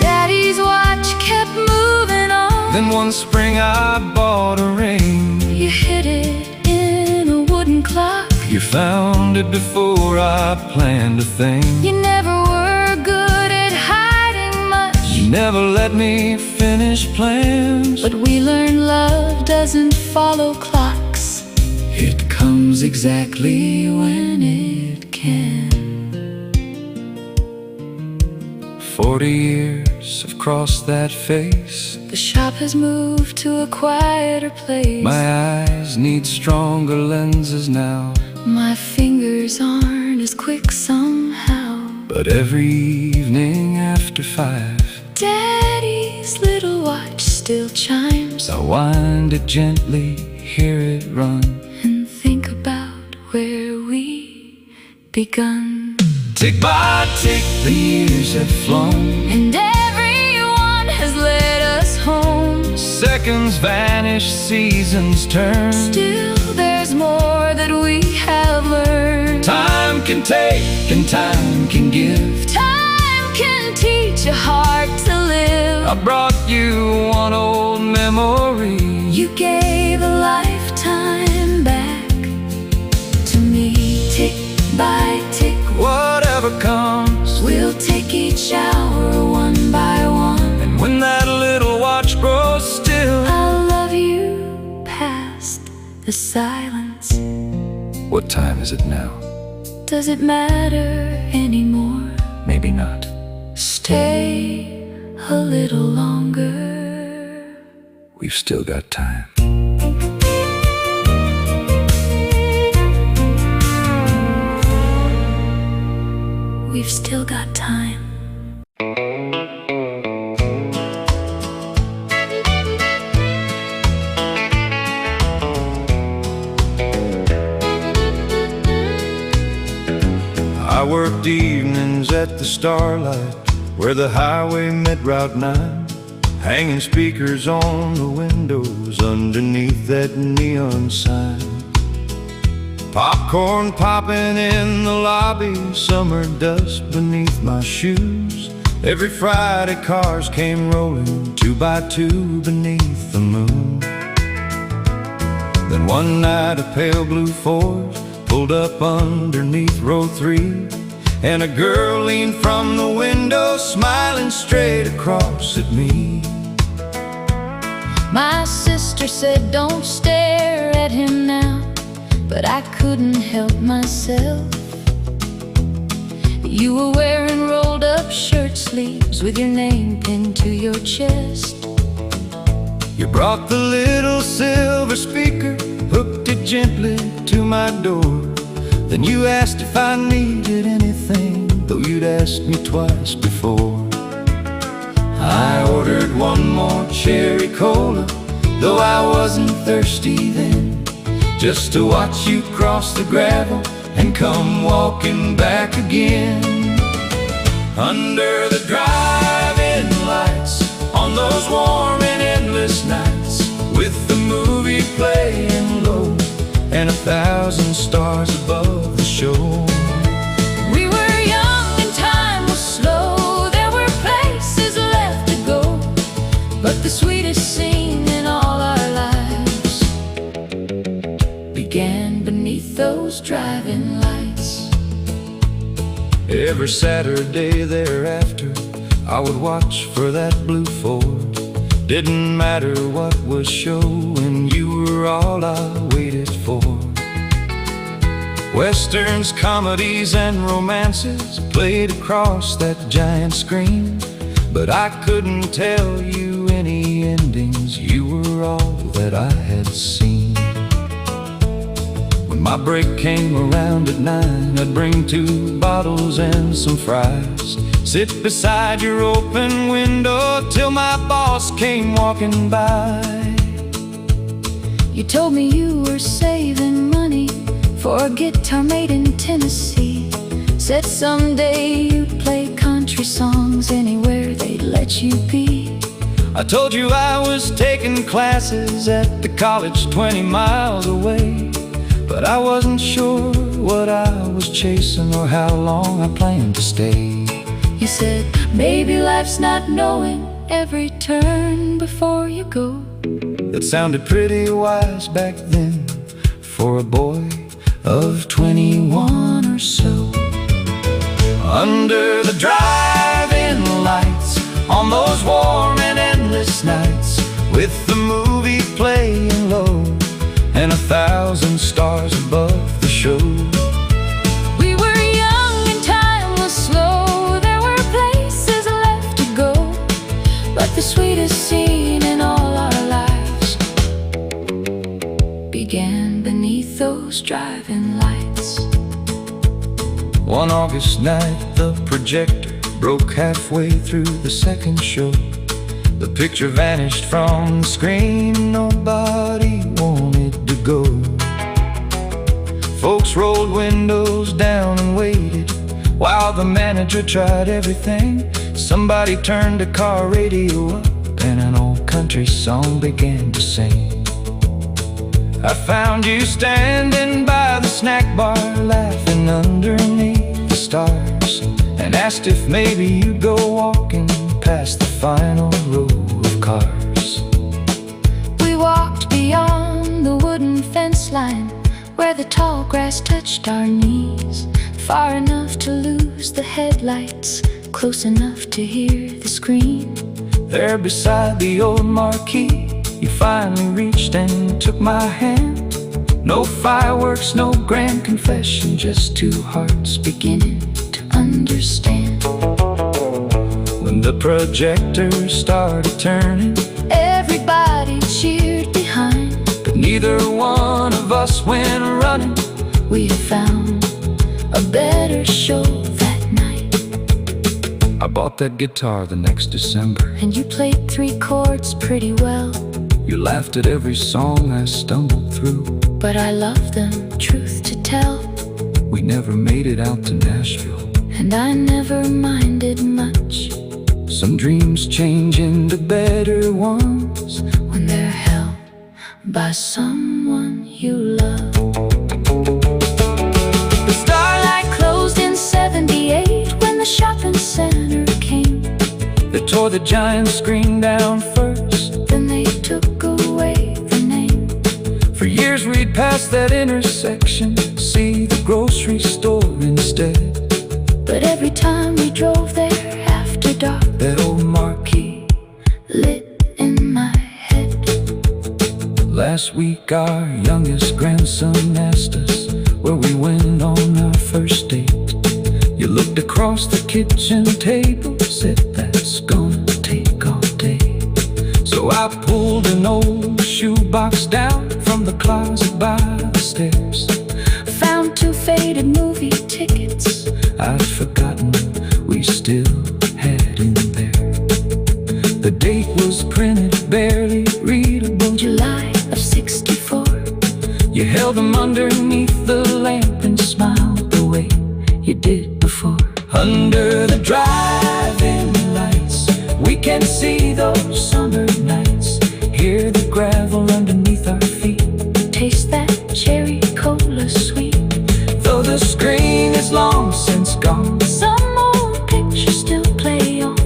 Daddy's watch kept moving on. Then one spring I bought a ring. You hid it in a wooden clock. You found it before I planned a thing. You never were good at hiding much. You never let me finish plans. But we learned love doesn't follow clocks. It comes Exactly when it can. 40 years have crossed that face. The shop has moved to a quieter place. My eyes need stronger lenses now, My fingers aren't as quick somehow. but every evening after 5 Daddy's little watch still chimes. I wind it gently, hear it run. And think about where we begun. Tick by tick the years have flown. And everyone has led us home. Seconds vanish, seasons turn. Still there's more that we have learned. Time can take and time can give. Time can teach a heart to live. I brought you one old memory. You gave a lifetime back to me. Tick by tick, Whatever comes, we'll take each hour one by one. and when that little watch grows still, I'll love you past the silence. what time is it now? Does it matter anymore? Maybe not. Stay a little longer. We've still got time. We've still got time. I worked evenings at the Starlight, where the highway met Route 9, hanging speakers on the windows underneath that neon sign. Popcorn popping in the lobby, summer dust beneath my shoes. Every Friday cars came rolling 2 by 2 beneath the moon. Then one night a pale blue Ford pulled up underneath row 3, and a girl leaned from the window, smiling straight across at me. My sister said don't stare at him now, but I couldn't help myself. You were wearing rolled up shirt sleeves with your name pinned to your chest. You brought the little silver speaker, hooked it gently to my door. Then you asked if I needed anything, though you'd asked me twice before. I ordered one more cherry cola, though I wasn't thirsty then, just to watch you cross the gravel and come walking back again. Under the drive-in lights, on those warm and endless nights, with the movie playing low and 1,000 stars above the show. We were young and time was slow. There were places left to go, but the sweetest scene in all our lives began beneath those drive-in lights. Every Saturday thereafter, I would watch for that blue Ford. Didn't matter what was showing, you were all I waited for. Westerns, comedies, and romances played across that giant screen, but I couldn't tell you any endings. You were all that I had seen. When my break came around at 9, I'd bring 2 bottles and some fries, sit beside your open window till my boss came walking by. You told me you were saving money for a guitar made in Tennessee. Said someday you'd play country songs anywhere they'd let you be. I told you I was taking classes at the college 20 miles away, but I wasn't sure what I was chasing or how long I planned to stay. You said, maybe life's not knowing every turn before you go. That sounded pretty wise back then for a boy of 21 or so. Under the drive-in lights, on those warm and endless nights, with the movie playing low and 1,000 stars above the show. We were young and time was slow. There were places left to go, but the sweetest scene in all our lives began beneath those drive-in lights. One August night, the projector broke halfway through the second show. The picture vanished from the screen, nobody wanted to go. Folks rolled windows down and waited while the manager tried everything. Somebody turned the car radio up and an old country song began to sing. I found you standing by the snack bar, laughing underneath the stars, and asked if maybe you'd go walking past the final row of cars. We walked beyond the wooden fence line, where the tall grass touched our knees, far enough to lose the headlights, close enough to hear the scream. There beside the old marquee, you finally reached and took my hand. No fireworks, no grand confession, just two hearts beginning to understand. When the projector started turning, everybody cheered behind, but neither one of us went running. We had found a better show that night. I bought that guitar the next December, and you played 3 chords pretty well. You laughed at every song I stumbled through, but I loved them, truth to tell. We never made it out to Nashville, and I never minded much. Some dreams change into better ones when they're held by someone you love. The starlight closed in 78 when the shopping center came. They tore the giant screen down first, then they took away the name. For years we'd pass that intersection, see the grocery store instead. But every time we drove there after dark, that old marquee lit in my head. Last week our youngest grandson asked us where we went on our first date. You looked across the kitchen table, said that's gonna take all day. So I pulled an old shoebox down from the closet by the stairs, found 2 faded movie tickets I'd forgotten we still had in there. The date was printed, barely readable, July of 64. You held them underneath the lamp and smiled the way you did before. Under the drive-in lights, we can see those summer nights, hear the gravel underneath our feet, taste that cherry cola sweet. Though the screen is long since gone, some old pictures still play on,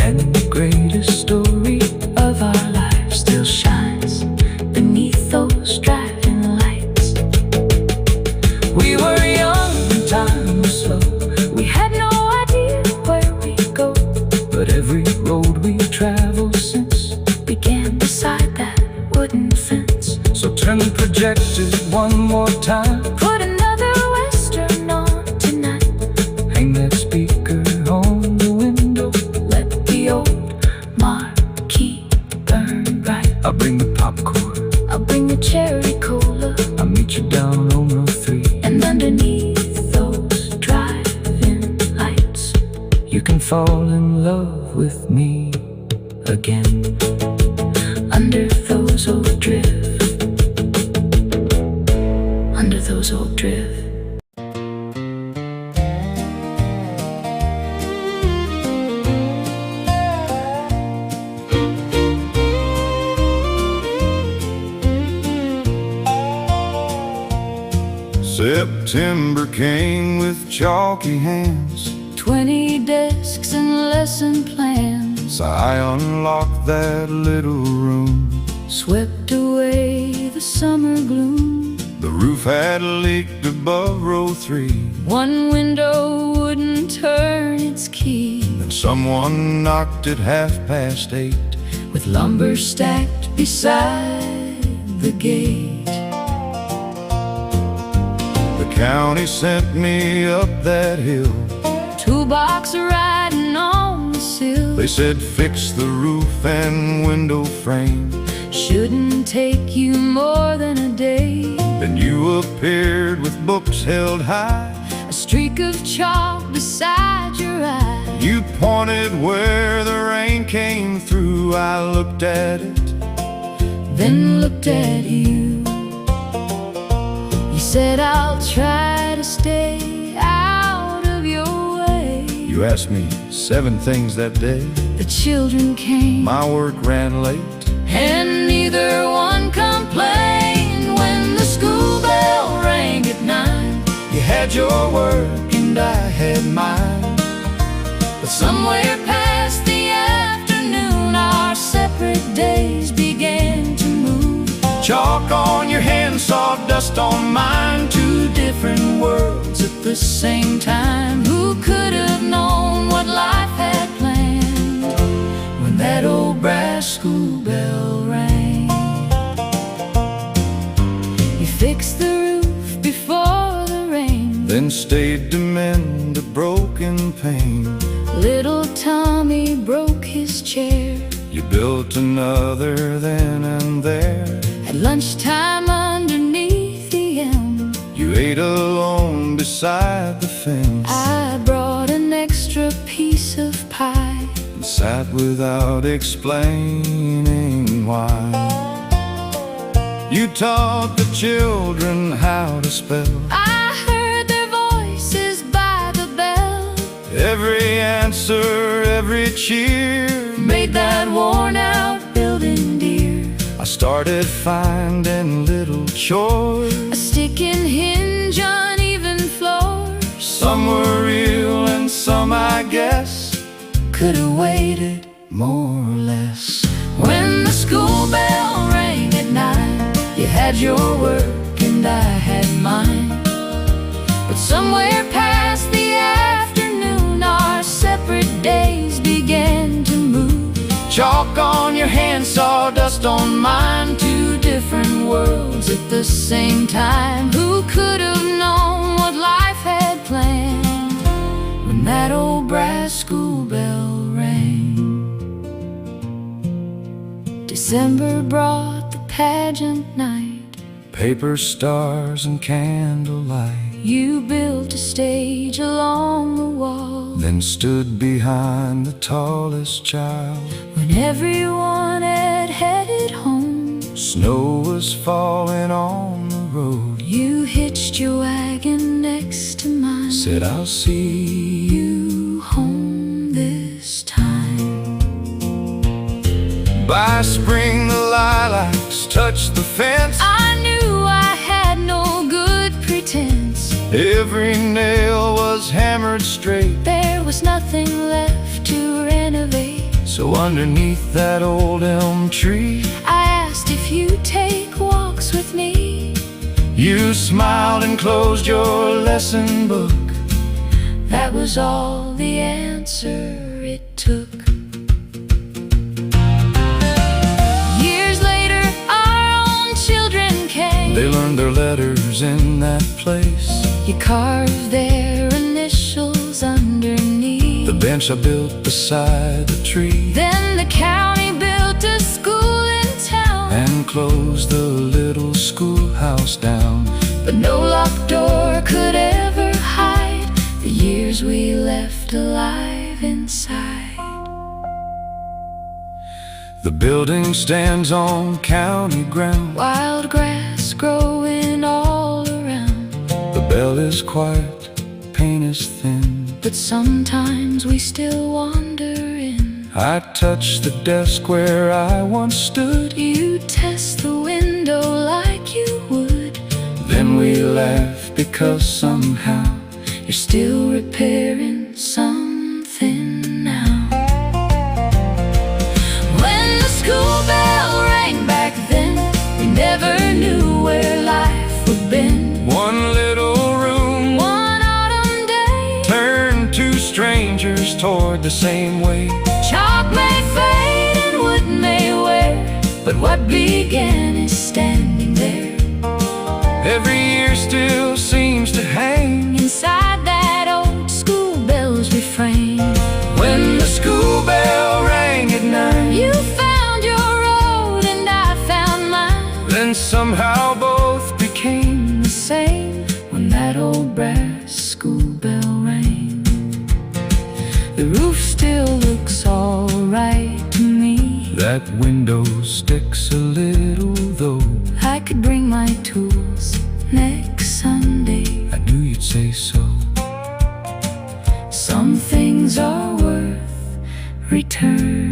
and the greatest story of our lives still shines beneath those driving lights. We were young and time was slow, we had no idea where we'd go, but every road we've traveled since began beside that wooden fence. So turn the projector one more time, put another western on tonight, hang that speaker on the window, let the old marquee burn bright. I'll bring the popcorn, I'll bring the cherry cola, I'll meet you down on row 3. and underneath those drive-in lights, you can fall in love with me again. Under those old drifts, under those old drifts. September came with chalky hands, 20 desks and lesson plans, so I unlocked that little room. swept away the summer gloom. The roof had leaked above row 3, One window wouldn't turn its key, and someone knocked at 8:30. with lumber stacked beside the gate. The county sent me up that hill. Toolbox riding on the sill, They said fix the roof and window frame. shouldn't take you more than a day. Then you appeared with books held high. A streak of chalk beside your eye. You pointed where the rain came through. I looked at it, Then looked at you. You said I'll try to stay out of your way. you asked me 7 things that day. The children came, My work ran late. and neither one complained had your work and I had mine. But somewhere past the afternoon, our separate days began to move. Chalk on your hand, sawdust on mine. Two different worlds at the same time. Who could have known what life had planned when that old brass school bell rang? You fixed the roof before the rain, Then stayed to mend a broken pane. little Tommy broke his chair. You built another then and there. At lunchtime underneath the elm, You ate alone beside the fence I brought an extra piece of pie. and sat without explaining why. You taught the children how to spell. I heard their voices by the bell, Every answer, every cheer made that worn-out building dear. I started finding little chores. A sticking hinge, uneven floors. Some were real and some, I guess, Could have waited more or less. when the school bell rang at 9. You had your work and I had mine. But somewhere past the afternoon, our separate days began to move. Chalk on your hand, sawdust on mine. Two different worlds at the same time. Who could have known what life had planned when that old brass school bell rang? December brought the pageant night. Paper stars and candlelight. You built a stage along the wall. Then stood behind the tallest child. When everyone had headed home, Snow was falling on the road. you hitched your wagon next to mine. Said, I'll see you home this time. By spring the lilacs touched the fence. I knew I had no good pretense. Every nail was hammered straight. There was nothing left to renovate. So underneath that old elm tree, I asked if you'd take walks with me. you smiled and closed your lesson book. That was all the answer it took. Years later, our own children came. They learned their letters in that place. You carved their initials underneath. The bench I built beside the tree, Then the county built a school in town. and closed the little schoolhouse down. But no locked door could ever hide the years we left alive inside. The building stands on county ground. Wild grass growing all around. The bell is quiet, paint is thin. But sometimes we still wander in. I touch the desk where I once stood. You test the window like you would. Then we laugh because somehow You're still repairing something now. When the school bell rang back then, we never knew where life would been. one little room One autumn day, turned two strangers toward the same way. chalk may fade and wood may wear, but what began is standing there. Every year still seems to hang Inside that old school bell's refrain. when the school bell rang at 9. You found your road and I found mine. Then somehow both became The same when that old brass school bell rang. The roof still looks alright to me. that window sticks a little though. I could bring my tools next Sunday. I knew you'd say so. Some things are worth returning.